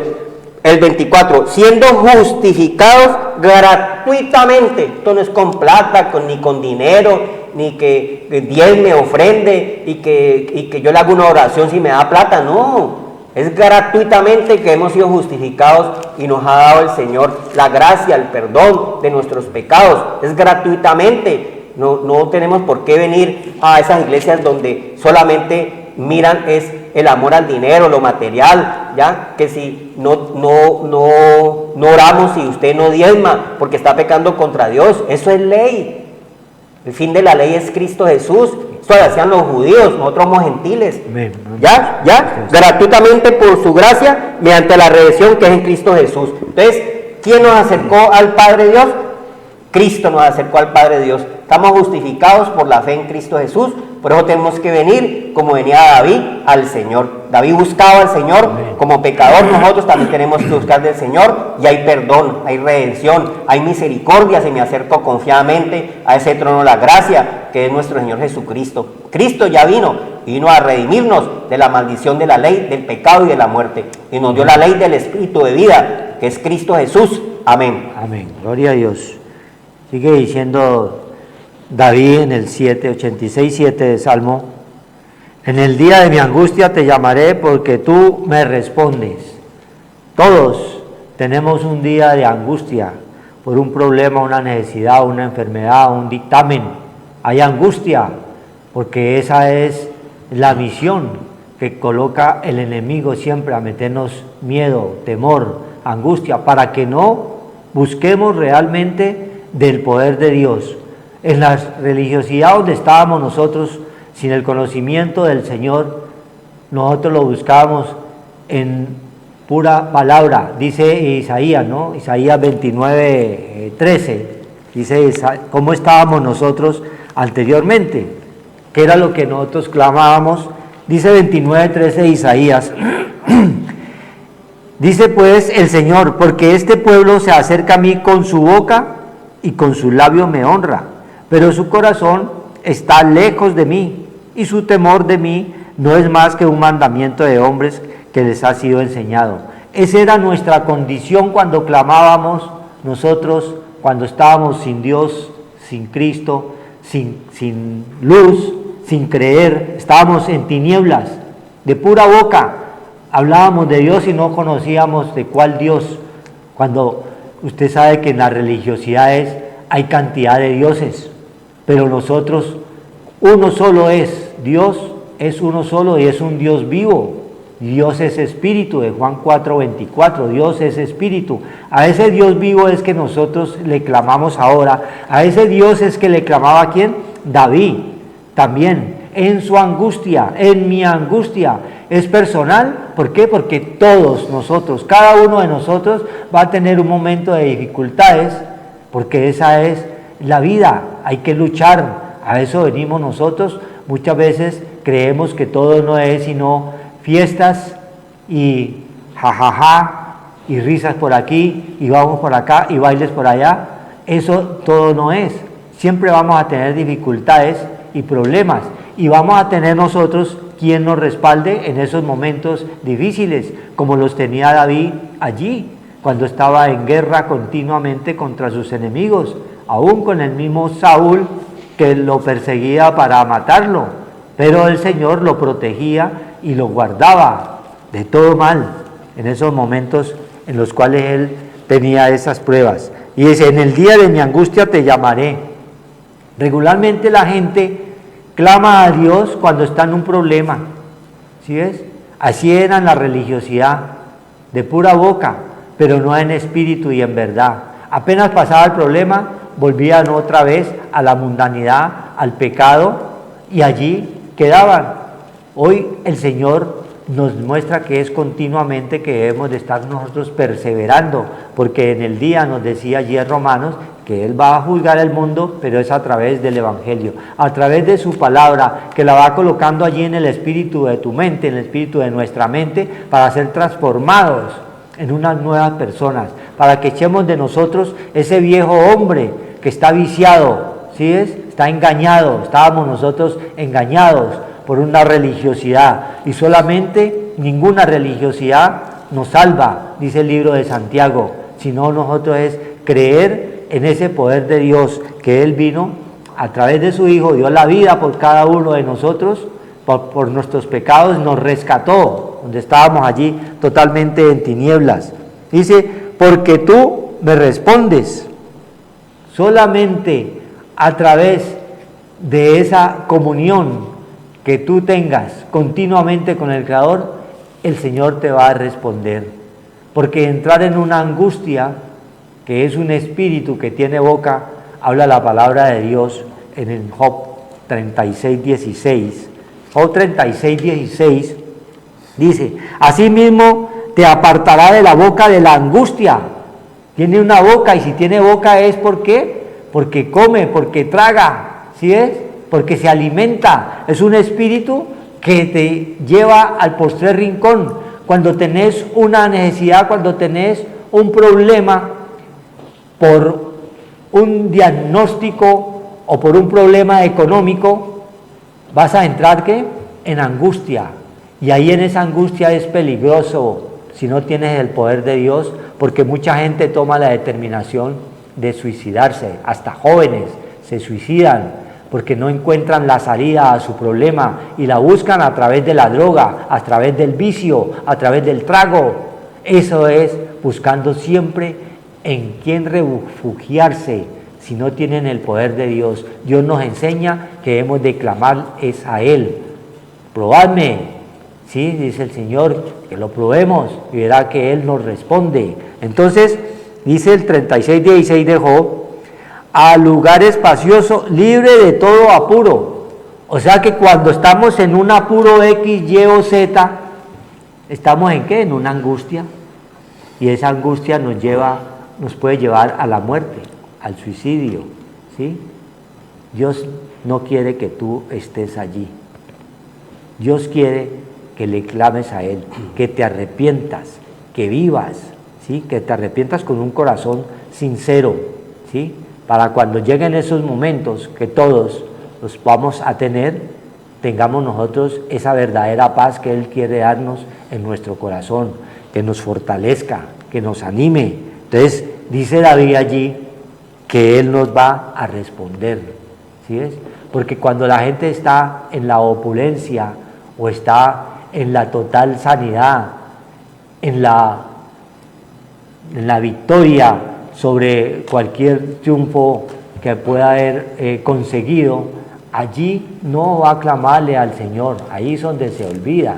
El 24, siendo justificados gratuitamente, esto no es con plata, ni con dinero, ni que diezme, ofrende y que yo le hago una oración si me da plata, no, es gratuitamente que hemos sido justificados y nos ha dado el Señor la gracia, el perdón de nuestros pecados, es gratuitamente, no tenemos por qué venir a esas iglesias donde solamente miran es el amor al dinero, lo material, ya, que si no oramos y usted no diezma porque está pecando contra Dios, eso es ley. El fin de la ley es Cristo Jesús. Esto lo hacían los judíos, nosotros somos gentiles. ¿Ya? Gratuitamente por su gracia, mediante la redención que es en Cristo Jesús. Entonces, ¿quién nos acercó al Padre Dios? Cristo nos acercó al Padre Dios. Estamos justificados por la fe en Cristo Jesús. Por eso tenemos que venir, como venía David, al Señor. David buscaba al Señor como pecador. Nosotros también tenemos que buscar del Señor. Y hay perdón, hay redención, hay misericordia. Si me acerco confiadamente a ese trono de la gracia, que es nuestro Señor Jesucristo. Cristo ya vino a redimirnos de la maldición de la ley, del pecado y de la muerte. Y nos dio la ley del Espíritu de vida, que es Cristo Jesús. Amén. Amén. Gloria a Dios. Sigue diciendo David en el 86:7 de Salmo: en el día de mi angustia te llamaré porque tú me respondes. Todos tenemos un día de angustia por un problema, una necesidad, una enfermedad, un dictamen. Hay angustia porque esa es la misión que coloca el enemigo siempre, a meternos miedo, temor, angustia, para que no busquemos realmente del poder de Dios. En la religiosidad donde estábamos nosotros, sin el conocimiento del Señor, nosotros lo buscábamos en pura palabra, dice Isaías, ¿no? Isaías 29:13, dice cómo estábamos nosotros anteriormente, qué era lo que nosotros clamábamos. Dice 29:13 Isaías, dice pues el Señor: porque este pueblo se acerca a mí con su boca y con sus labios me honra, pero su corazón está lejos de mí, y su temor de mí no es más que un mandamiento de hombres que les ha sido enseñado. Esa era nuestra condición cuando clamábamos nosotros, cuando estábamos sin Dios, sin Cristo, sin luz, sin creer, estábamos en tinieblas, de pura boca hablábamos de Dios y no conocíamos de cuál Dios. Cuando Usted sabe que en las religiosidades hay cantidad de dioses, pero nosotros, uno solo es, Dios es uno solo y es un Dios vivo. Dios es espíritu, de Juan 4:24, Dios es espíritu. A ese Dios vivo es que nosotros le clamamos ahora. A ese Dios es que le clamaba ¿a quién? David, también, en su angustia, en mi angustia. Es personal, ¿por qué? Porque todos nosotros, cada uno de nosotros va a tener un momento de dificultades, porque esa es la vida, hay que luchar, a eso venimos nosotros. Muchas veces creemos que todo no es sino fiestas y jajaja y risas por aquí y vamos por acá y bailes por allá. Eso todo no es. Siempre vamos a tener dificultades y problemas y vamos a tener nosotros quien nos respalde en esos momentos difíciles, como los tenía David allí, cuando estaba en guerra continuamente contra sus enemigos, aún con el mismo Saúl que lo perseguía para matarlo, pero el Señor lo protegía y lo guardaba de todo mal en esos momentos en los cuales él tenía esas pruebas. Y dice, en el día de mi angustia te llamaré. Regularmente la gente clama a Dios cuando está en un problema, ¿sí ves? Así era en la religiosidad, de pura boca, pero no en espíritu y en verdad. Apenas pasaba el problema, volvían otra vez a la mundanidad, al pecado, y allí quedaban. Hoy el Señor nos muestra que es continuamente que debemos de estar nosotros perseverando, porque en el día nos decía allí en Romanos que Él va a juzgar el mundo, pero es a través del Evangelio, a través de su palabra, que la va colocando allí en el espíritu de tu mente, en el espíritu de nuestra mente, para ser transformados en unas nuevas personas, para que echemos de nosotros ese viejo hombre que está viciado, ¿sí es? Está engañado, estábamos nosotros engañados por una religiosidad, y solamente ninguna religiosidad nos salva, dice el libro de Santiago, sino nosotros es creer en ese poder de Dios, que Él vino a través de su Hijo, dio la vida por cada uno de nosotros, por nuestros pecados, nos rescató, donde estábamos allí totalmente en tinieblas. Dice, porque tú me respondes, solamente a través de esa comunión que tú tengas continuamente con el Creador, el Señor te va a responder. Porque entrar en una angustia, que es un espíritu que tiene boca, habla la palabra de Dios en el Job 36:16. Job 36:16 dice, asimismo te apartará de la boca de la angustia. Tiene una boca, y si tiene boca es ¿por qué? Porque come, porque traga, ¿sí es? Porque se alimenta, es un espíritu que te lleva al postrer rincón. Cuando tenés una necesidad, cuando tenés un problema por un diagnóstico o por un problema económico, vas a entrar ¿qué? En angustia, y ahí en esa angustia es peligroso si no tienes el poder de Dios, porque mucha gente toma la determinación de suicidarse, hasta jóvenes se suicidan, porque no encuentran la salida a su problema y la buscan a través de la droga, a través del vicio, a través del trago. Eso es buscando siempre en quién refugiarse si no tienen el poder de Dios. Dios nos enseña que hemos de clamar es a Él. Probadme, ¿sí? Dice el Señor, que lo probemos y verá que Él nos responde. Entonces, dice el 36:16 de Job, a lugar espacioso, libre de todo apuro. O sea que cuando estamos en un apuro X, Y o Z, ¿estamos en qué? En una angustia. Y esa angustia nos puede llevar a la muerte, al suicidio, ¿sí? Dios no quiere que tú estés allí. Dios quiere que le clames a Él, que te arrepientas, que vivas, ¿sí? Que te arrepientas con un corazón sincero, ¿sí? Para cuando lleguen esos momentos que todos los vamos a tener, tengamos nosotros esa verdadera paz que Él quiere darnos en nuestro corazón, que nos fortalezca, que nos anime. Entonces, dice David allí que Él nos va a responder, ¿sí ves? Porque cuando la gente está en la opulencia o está en la total sanidad, en la victoria sobre cualquier triunfo que pueda haber conseguido, allí no va a clamarle al Señor, ahí es donde se olvida.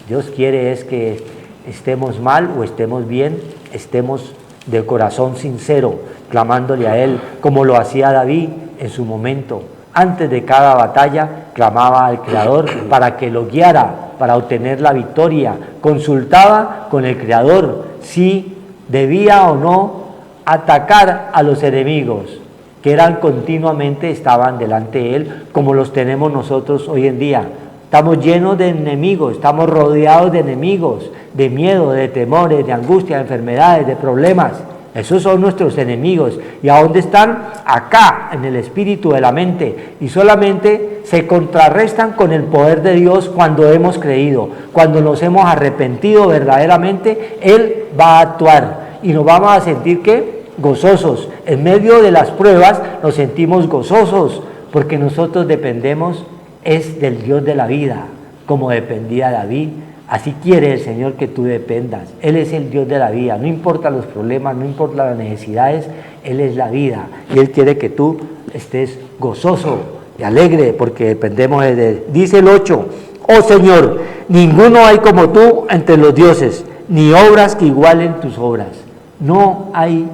Dios quiere es que estemos mal o estemos bien, estemos de corazón sincero, clamándole a Él, como lo hacía David en su momento. Antes de cada batalla, clamaba al Creador para que lo guiara, para obtener la victoria. Consultaba con el Creador si debía o no atacar a los enemigos, que continuamente estaban delante de Él, como los tenemos nosotros hoy en día. Estamos llenos de enemigos, estamos rodeados de enemigos, de miedo, de temores, de angustia, de enfermedades, de problemas. Esos son nuestros enemigos. ¿Y a dónde están? Acá, en el espíritu de la mente. Y solamente se contrarrestan con el poder de Dios cuando hemos creído. Cuando nos hemos arrepentido verdaderamente, Él va a actuar. Y nos vamos a sentir, ¿qué? Gozosos. En medio de las pruebas nos sentimos gozosos, porque nosotros dependemos es del Dios de la vida, como dependía David. Así quiere el Señor que tú dependas. Él es el Dios de la vida, no importa los problemas, no importa las necesidades, Él es la vida. Y Él quiere que tú estés gozoso y alegre, porque dependemos de Él. Dice el 8, oh Señor, ninguno hay como tú entre los dioses, ni obras que igualen tus obras. No hay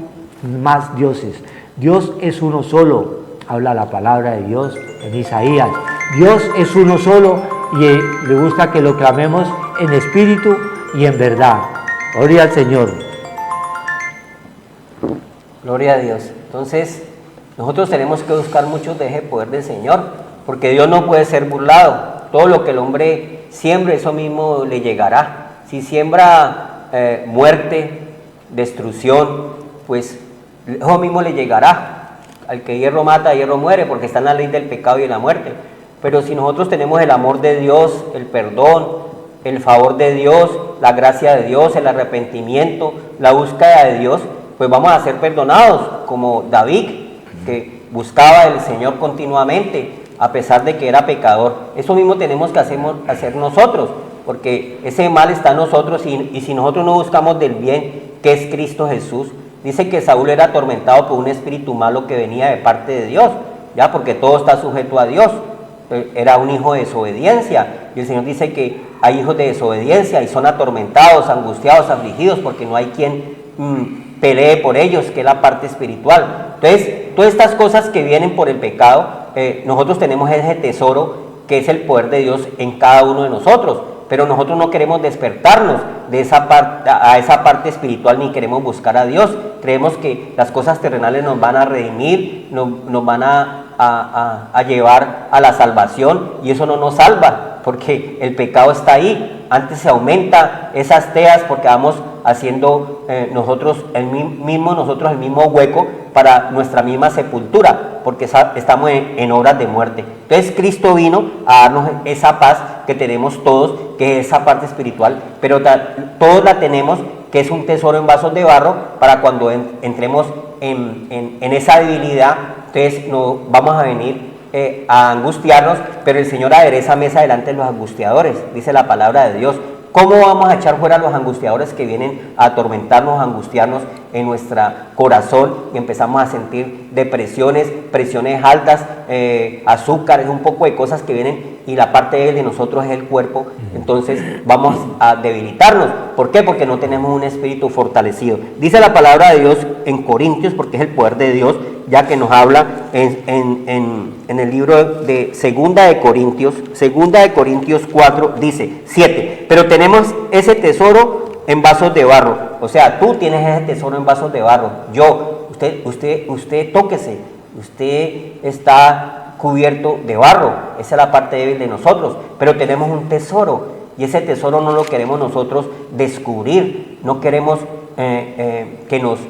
más dioses. Dios es uno solo, habla la palabra de Dios en Isaías. Dios es uno solo y le gusta que lo clamemos en espíritu y en verdad. Gloria al Señor. Gloria a Dios. Entonces, nosotros tenemos que buscar mucho de ese poder del Señor, porque Dios no puede ser burlado. Todo lo que el hombre siembre, eso mismo le llegará. Si siembra muerte, destrucción, pues eso mismo le llegará. Al que hierro mata, hierro muere, porque está en la ley del pecado y de la muerte. Pero si nosotros tenemos el amor de Dios, el perdón, el favor de Dios, la gracia de Dios, el arrepentimiento, la búsqueda de Dios, pues vamos a ser perdonados, como David, que buscaba al Señor continuamente, a pesar de que era pecador. Eso mismo tenemos que hacer nosotros, porque ese mal está en nosotros y si nosotros no buscamos del bien, que es Cristo Jesús. Dice que Saúl era atormentado por un espíritu malo que venía de parte de Dios, ya, porque todo está sujeto a Dios. Era un hijo de desobediencia, y el Señor dice que hay hijos de desobediencia y son atormentados, angustiados, afligidos, porque no hay quien pelee por ellos, que es la parte espiritual. Entonces, todas estas cosas que vienen por el pecado, nosotros tenemos ese tesoro que es el poder de Dios en cada uno de nosotros, pero nosotros no queremos despertarnos de esa a esa parte espiritual, ni queremos buscar a Dios. Creemos que las cosas terrenales nos van a redimir, nos van a llevar a la salvación, y eso no nos salva, porque el pecado está ahí. Antes se aumenta esas teas porque vamos haciendo nosotros el mismo hueco para nuestra misma sepultura, porque estamos en obras de muerte. Entonces Cristo vino a darnos esa paz que tenemos todos, que es esa parte espiritual, pero todos la tenemos, que es un tesoro en vasos de barro, para cuando entremos en esa debilidad, entonces no vamos a venir a angustiarnos, pero el Señor adereza mesa delante de los angustiadores, dice la palabra de Dios. ¿Cómo vamos a echar fuera a los angustiadores que vienen a atormentarnos, a angustiarnos en nuestro corazón, y empezamos a sentir depresiones, presiones altas, azúcares, un poco de cosas que vienen, y la parte de nosotros es el cuerpo? Entonces vamos a debilitarnos. ¿Por qué? Porque no tenemos un espíritu fortalecido. Dice la palabra de Dios en Corintios, porque es el poder de Dios, ya que nos habla en el libro de Segunda de Corintios 4, dice 7, pero tenemos ese tesoro en vasos de barro. O sea, tú tienes ese tesoro en vasos de barro, usted tóquese, usted está cubierto de barro, esa es la parte débil de nosotros, pero tenemos un tesoro, y ese tesoro no lo queremos nosotros descubrir, no queremos que nos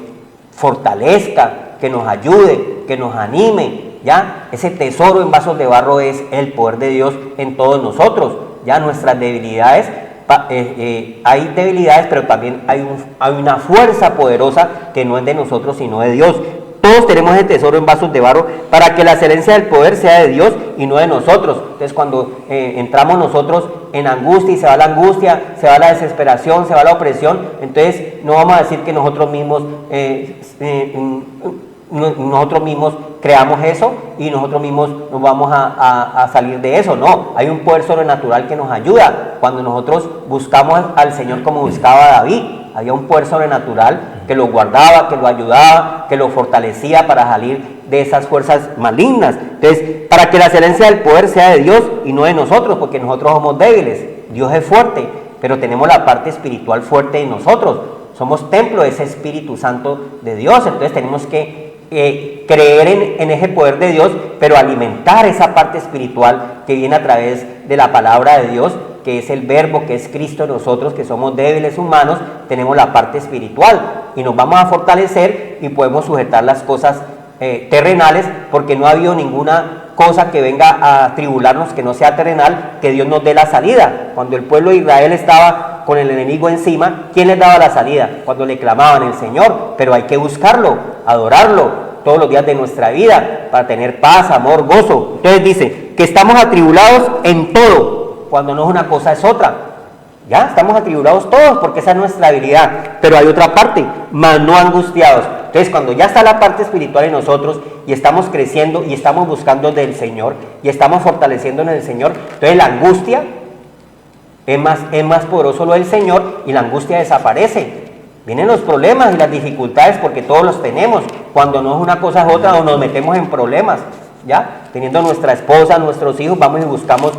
fortalezca, que nos ayude, que nos anime, ¿ya? Ese tesoro en vasos de barro es el poder de Dios en todos nosotros, ¿ya? Nuestras debilidades, hay debilidades, pero también hay una fuerza poderosa que no es de nosotros, sino de Dios. Todos tenemos ese tesoro en vasos de barro para que la excelencia del poder sea de Dios y no de nosotros. Entonces cuando entramos nosotros en angustia y se va la angustia, se va la desesperación, se va la opresión, entonces no vamos a decir que nosotros mismos creamos eso y nosotros mismos nos vamos a salir de eso. No, hay un poder sobrenatural que nos ayuda. Cuando nosotros buscamos al Señor como buscaba David, había un poder sobrenatural que lo guardaba, que lo ayudaba, que lo fortalecía para salir de esas fuerzas malignas. Entonces, para que la excelencia del poder sea de Dios y no de nosotros, porque nosotros somos débiles. Dios es fuerte, pero tenemos la parte espiritual fuerte en nosotros. Somos templo de ese Espíritu Santo de Dios, entonces tenemos que creer en ese poder de Dios, pero alimentar esa parte espiritual que viene a través de la palabra de Dios, que es el verbo, que es Cristo en nosotros, que somos débiles humanos, tenemos la parte espiritual y nos vamos a fortalecer y podemos sujetar las cosas terrenales, porque no ha habido ninguna cosa que venga a tribularnos que no sea terrenal, que Dios nos dé la salida. Cuando el pueblo de Israel estaba con el enemigo encima, ¿quién les daba la salida? Cuando le clamaban el Señor, pero hay que buscarlo, adorarlo todos los días de nuestra vida para tener paz, amor, gozo. Entonces dice que estamos atribulados en todo, cuando no es una cosa es otra. Ya estamos atribulados todos porque esa es nuestra habilidad, pero hay otra parte, mas no angustiados. Entonces cuando ya está la parte espiritual en nosotros y estamos creciendo y estamos buscando del Señor y estamos fortaleciéndonos en el Señor, entonces la angustia es más poderoso lo del Señor y la angustia desaparece. Vienen los problemas y las dificultades porque todos los tenemos. Cuando no es una cosa es otra o nos metemos en problemas, ¿ya? Teniendo nuestra esposa, nuestros hijos, vamos y buscamos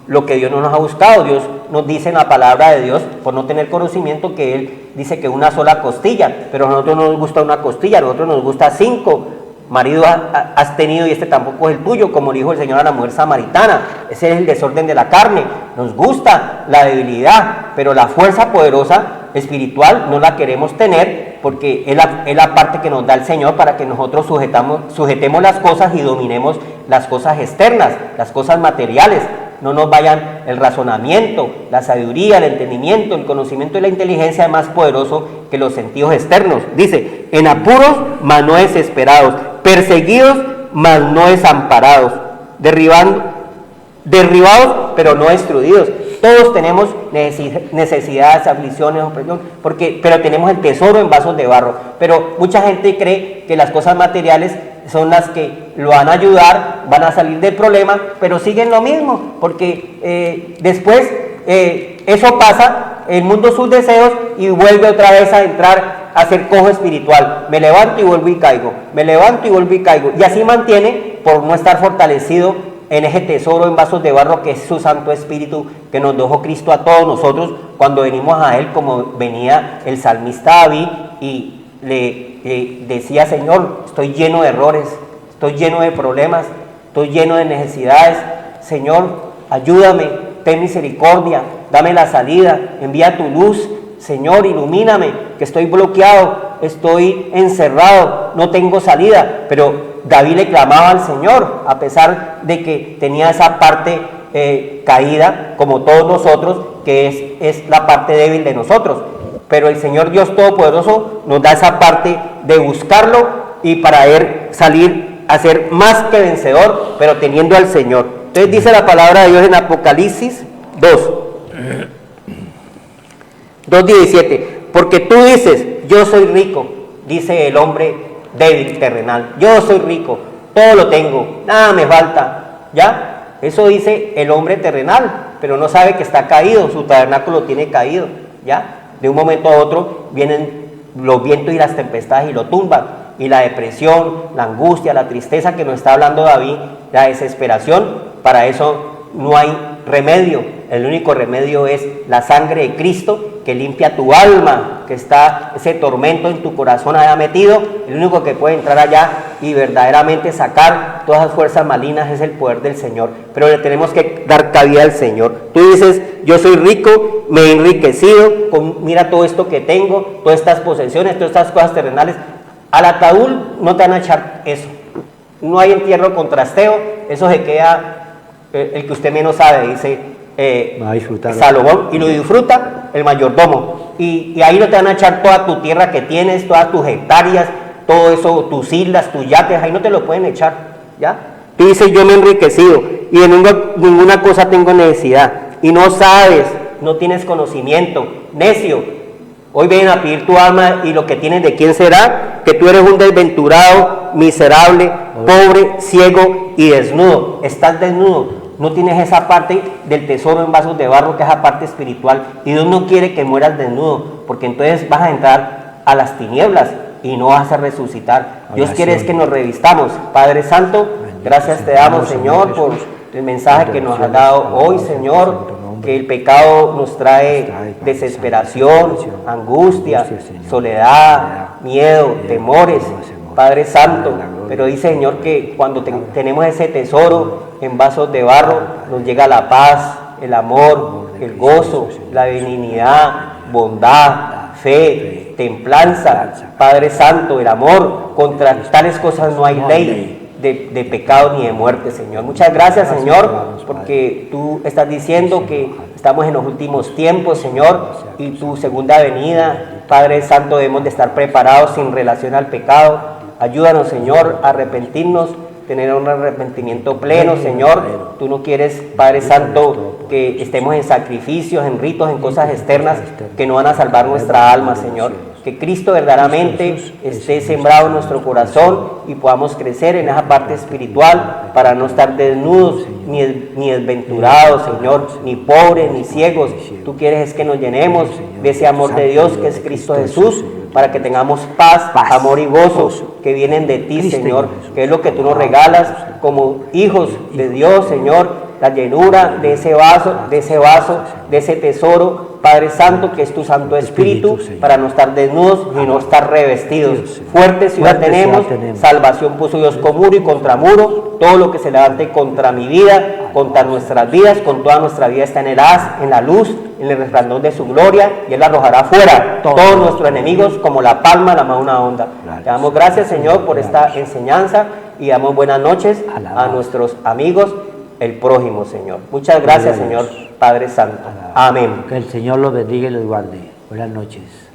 lo que Dios no nos ha buscado. Dios nos dice en la palabra de Dios, por no tener conocimiento, que Él dice que una sola costilla, pero a nosotros no nos gusta una costilla, a nosotros nos gusta 5. Marido has tenido y este tampoco es el tuyo, como le dijo el Señor a la mujer samaritana. Ese es el desorden de la carne. Nos gusta la debilidad, pero la fuerza poderosa espiritual no la queremos tener, porque es la parte que nos da el Señor para que nosotros sujetemos las cosas y dominemos las cosas externas, las cosas materiales. No nos vayan el razonamiento, la sabiduría, el entendimiento, el conocimiento y la inteligencia es más poderoso que los sentidos externos. Dice, en apuros, mas no desesperados, perseguidos, mas no desamparados, derribados, pero no destruidos. Todos tenemos necesidades, aflicciones, opresión, pero tenemos el tesoro en vasos de barro. Pero mucha gente cree que las cosas materiales son las que lo van a ayudar, van a salir del problema, pero siguen lo mismo, porque después eso pasa, el mundo sus deseos y vuelve otra vez a entrar a ser cojo espiritual. Me levanto y vuelvo y caigo, me levanto y vuelvo y caigo, y así mantiene por no estar fortalecido en ese tesoro en vasos de barro que es su Santo Espíritu que nos dejó Cristo a todos nosotros cuando venimos a Él, como venía el salmista David y le decía: Señor, estoy lleno de errores, estoy lleno de problemas, estoy lleno de necesidades. Señor, ayúdame, ten misericordia, dame la salida, envía tu luz. Señor, ilumíname, que estoy bloqueado, estoy encerrado, no tengo salida. Pero David le clamaba al Señor, a pesar de que tenía esa parte caída, como todos nosotros, que es la parte débil de nosotros. Pero el Señor Dios Todopoderoso nos da esa parte de buscarlo y para Él salir a ser más que vencedor, pero teniendo al Señor. Entonces dice la palabra de Dios en Apocalipsis 2:17, porque tú dices, yo soy rico, dice el hombre débil, terrenal, yo soy rico, todo lo tengo, nada me falta, ¿ya? Eso dice el hombre terrenal, pero no sabe que está caído, su tabernáculo tiene caído, ¿ya? De un momento a otro vienen los vientos y las tempestades y lo tumban, y la depresión, la angustia, la tristeza que nos está hablando David, la desesperación, para eso no hay remedio. El único remedio es la sangre de Cristo que limpia tu alma, que está ese tormento en tu corazón allá metido. El único que puede entrar allá y verdaderamente sacar todas las fuerzas malignas es el poder del Señor, pero le tenemos que dar cabida al Señor. Tú dices, yo soy rico, me he enriquecido, mira todo esto que tengo, todas estas posesiones, todas estas cosas terrenales. Al ataúd no te van a echar eso, no hay entierro con trasteo, eso se queda el que usted menos sabe, dice Salomón, y lo disfruta el mayordomo, y ahí no te van a echar toda tu tierra que tienes, todas tus hectáreas, todo eso, tus islas, tus yates, ahí no te lo pueden echar, ¿ya? Tú dices, yo me he enriquecido y de ninguna cosa tengo necesidad, y no sabes, no tienes conocimiento, necio. Hoy vienen a pedir tu alma y lo que tienes de quién será, que tú eres un desventurado, miserable, pobre, ciego y desnudo. Estás desnudo, no tienes esa parte del tesoro en vasos de barro, que es la parte espiritual, y Dios no quiere que mueras desnudo, porque entonces vas a entrar a las tinieblas y no vas a resucitar. Dios quiere es que nos revistamos. Padre Santo, gracias te damos, Señor, por el mensaje que nos has dado hoy, Señor, que el pecado nos trae desesperación, angustia, soledad, miedo, temores, Padre Santo, pero dice, Señor, que cuando tenemos ese tesoro en vasos de barro, nos llega la paz, el amor, el gozo, la benignidad, bondad, fe, templanza, Padre Santo, el amor. Contra tales cosas no hay ley de pecado ni de muerte, Señor. Muchas gracias, Señor, porque tú estás diciendo que estamos en los últimos tiempos, Señor, y tu segunda venida, Padre Santo, debemos de estar preparados sin relación al pecado. Ayúdanos, Señor, a arrepentirnos, tener un arrepentimiento pleno, Señor. Tú no quieres, Padre Santo, que estemos en sacrificios, en ritos, en cosas externas que no van a salvar nuestra alma, Señor. Que Cristo verdaderamente esté sembrado en nuestro corazón y podamos crecer en esa parte espiritual para no estar desnudos ni desventurados, Señor, ni pobres, ni ciegos. Tú quieres es que nos llenemos de ese amor de Dios que es Cristo Jesús, para que tengamos paz, amor y gozo que vienen de ti, Señor, que es lo que tú nos regalas como hijos de Dios, Señor, la llenura de ese vaso, de ese tesoro, Padre Santo, que es tu Santo Espíritu, para no estar desnudos ni no estar revestidos. Fuerte ciudad tenemos, salvación puso Dios con muro y contra muro. Todo lo que se levante contra mi vida, contra nuestras vidas, con toda nuestra vida está en el haz, en la luz, en el resplandor de su gloria, y Él arrojará fuera todos nuestros enemigos como la palma de la mano de una onda. Te damos gracias, Señor, por esta enseñanza, y damos buenas noches a nuestros amigos, el prójimo, Señor. Muchas gracias, Señor Padre Santo. Amén. Que el Señor los bendiga y los guarde. Buenas noches.